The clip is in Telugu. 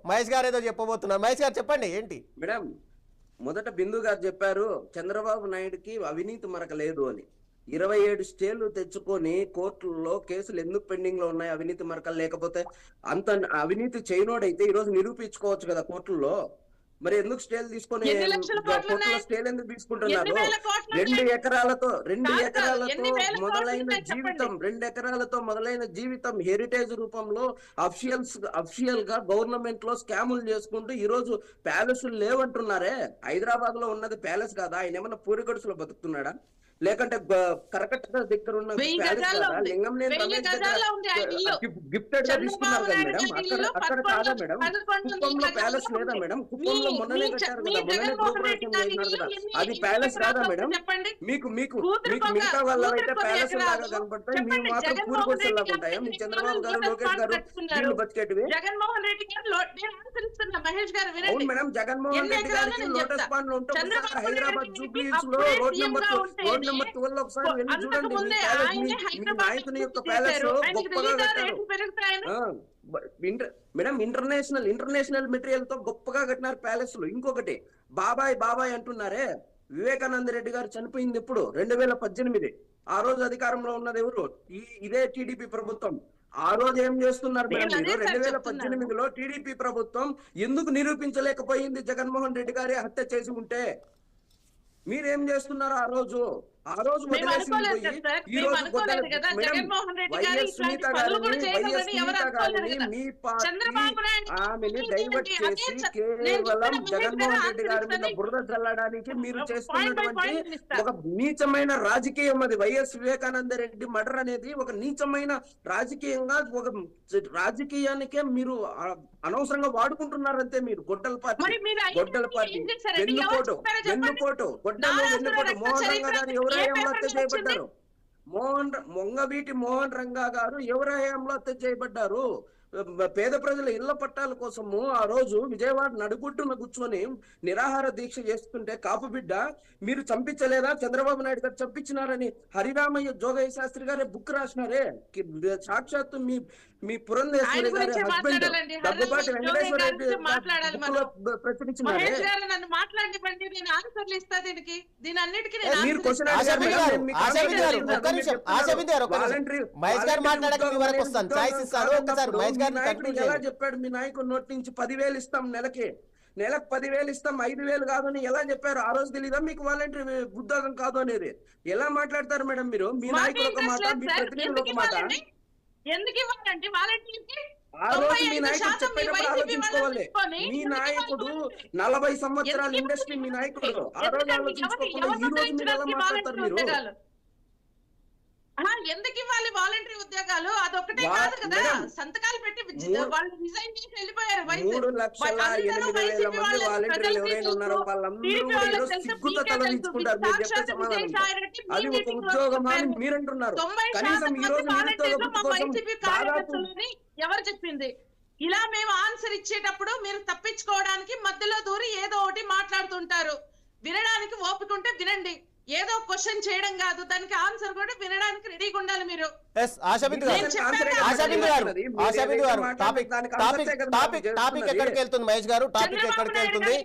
మహేష్ గారు ఏదో చెప్పబోతున్నారు. మహేష్ గారు చెప్పండి ఏంటి? మేడం, మొదట బిందు గారు చెప్పారు చంద్రబాబు నాయుడుకి అవినీతి మరక లేదు అని. 27 స్టేలు తెచ్చుకొని కోర్టుల్లో కేసులు ఎందుకు పెండింగ్ లో ఉన్నాయి? అవినీతి మరకలు లేకపోతే అంత అవినీతి చేయనోడైతే ఈ రోజు నిరూపించుకోవచ్చు కదా కోర్టుల్లో. మరి ఎందుకు స్టేలు తీసుకొని కోర్టులో స్టేలు ఎందుకు తీసుకుంటున్నారు? 2 ఎకరాలతో మొదలైన జీవితం, 2 ఎకరాలతో మొదలైన జీవితం హెరిటేజ్ రూపంలో అఫిషియల్ గా గవర్నమెంట్ లో స్కాములు చేసుకుంటూ ఈ రోజు ప్యాలెస్లు లేవంటున్నారే. హైదరాబాద్ లో ఉన్నది ప్యాలెస్ కాదా? ఆయన ఏమన్నా పూరిగడుసులో బతుకుతున్నాడా? లేకంటే కరకట్ట దగ్గర ఉన్న లింగంనేని గిఫ్టెడ్ గా తీసుకున్నారు కదా మేడం. అక్కడ కాదా మేడం? కుప్పంలో ప్యాలెస్ లేదా మేడం? కుప్పంలో మొన్ననే కట్టారు కదా, మొన్ననే గృహప్రవేశం చేసినారు కదా, అది ప్యాలెస్ కాదా మేడం? మీకు మీకు మీకు మిగతా వాళ్ళైతే ప్యాలెస్ లాగా కనబడతాయి, మీరు మాత్రం పూరిగొడుసులు లాగా ఉంటాయా? మీ చంద్రబాబు గారు, లోకేష్ గారు వీళ్ళు బతికేటివి. జగన్మోహన్ రెడ్డి గారు మహేష్ గారు అవును మేడం, జగన్మోహన్ రెడ్డి గారికి లోటస్ పాండ్ లో ఉంటుంది. హైదరాబాద్ జూబ్లీహిల్స్ లో రోడ్ నెంబర్ 12 ఒకసారి వెళ్ళి చూడండి. మీ నాయకుని యొక్క ప్యాలెస్ గొప్పగా కట్టారు మేడం. ఇంటర్నేషనల్ మెటీరియల్ తో గొప్పగా కట్టినారు ప్యాలెస్ లో. ఇంకొకటి బాబాయ్ అంటున్నారే, వివేకానంద రెడ్డి గారు చనిపోయింది ఎప్పుడు? 2018. ఆ రోజు అధికారంలో ఉన్నది ఎవరు? ఇదే టీడీపీ ప్రభుత్వం. ఆ రోజు ఏం చేస్తున్నారు మేడం మీరు? 2018లో టీడీపీ ప్రభుత్వం ఎందుకు నిరూపించలేకపోయింది జగన్మోహన్ రెడ్డి గారి హత్య చేసి ఉంటే? మీరేం చేస్తున్నారు? ఆ రోజు వదిలేసింది పోయి ఈ రోజు వైఎస్ సునీత గారిని మీ పార్టీ ఆమెని డైవర్ట్ చేసి కేవలం జగన్మోహన్ రెడ్డి గారి మీద బురద చల్లడానికి మీరు చేస్తున్నటువంటి ఒక నీచమైన రాజకీయం అది. వైఎస్ వివేకానంద రెడ్డి మర్డర్ అనేది ఒక నీచమైన రాజకీయంగా, ఒక రాజకీయానికే మీరు అనవసరంగా వాడుకుంటున్నారంతే. మీరు గొడ్డల పార్టీ వెన్నుపోటు మోహన్ రంగా గారు ఎవరు హయాంలో హత్య చేయబడ్డారు? మొంగవీటి మోహన్ రంగా గారు ఎవరు హయాంలో హత్య చేయబడ్డారు? పేద ప్రజల ఇళ్ల పట్టాల కోసము ఆ రోజు విజయవాడ నడుగుట్టున కూర్చొని నిరాహార దీక్ష చేస్తుంటే కాపు బిడ్డ మీరు చంపించలేదా? చంద్రబాబు నాయుడు గారు చంపించినారని హరిరామయ్య జోగయ్య శాస్త్రి గారే బుక్ రాసినారే. సాక్షాత్తు మీ పురంధేశ్వరి గారి హస్బెండ్ దగ్గుబాటి వెంకటేశ్వర రెడ్డి ప్రచురించినారే. మీరు క్వశ్చన్ ఎలా చెప్పాడు? మీ నాయకుడు నోటి నుంచి 10,000 ఇస్తాం, నెలకు 10,000 ఇస్తాం, 5,000 కాదు అని ఎలా చెప్పారు? ఆ రోజు తెలీదా మీకు వాలంటరీ ఉద్యోగం కాదు అనేది? ఎలా మాట్లాడతారు మేడం మీరు? మీ నాయకుడు ఒక మాట, మీ ప్రతినిధులు ఒక మాట. ఆ రోజు మీ నాయకుడు చెప్పేటప్పుడు ఆలోచించుకోవాలి. మీ నాయకుడు 40 సంవత్సరాల ఇండస్ట్రీ, మీ నాయకుడు ఆ రోజు ఆలోచించుకోకుండా ఈ రోజు మీరు ఎలా మాట్లాడతారు? మీరు ఎందుకు ఇవ్వాలి వాలంటరీ ఉద్యోగాలు? అదొక్కటే కాదు కదా, సంతకాలు పెట్టి వాళ్ళు రిజైన్ చేసి వెళ్ళిపోయారు. 3,08,000 మంది వాలంటీర్లు ఎవరైనా ఉన్నారో వాళ్ళందరూ సిగ్గుతో తలదించుకుంటారు. మీరు చెప్పే సమాధానం అది ఒక ఉద్యోగమా అని మీరంటున్నారు. కనీసం ఈ రోజు నిరుద్యోగ కోసం దాదాపు ఎవరు చెప్పింది? ఇలా మేము ఆన్సర్ ఇచ్చేటప్పుడు మీరు తప్పించుకోవడానికి మధ్యలో దూరి ఏదో ఒకటి మాట్లాడుతుంటారు. వినడానికి ఓపిక ఉంటే వినండి, ఏదో క్వశ్చన్ చేయడం కాదు, దానికి ఆన్సర్ కూడా వినడానికి రెడీగా ఉండాలి మీరు. టాపిక్ ఎక్కడికి వెళ్తుంది మహేష్ గారు? టాపిక్ ఎక్కడికి వెళ్తుంది?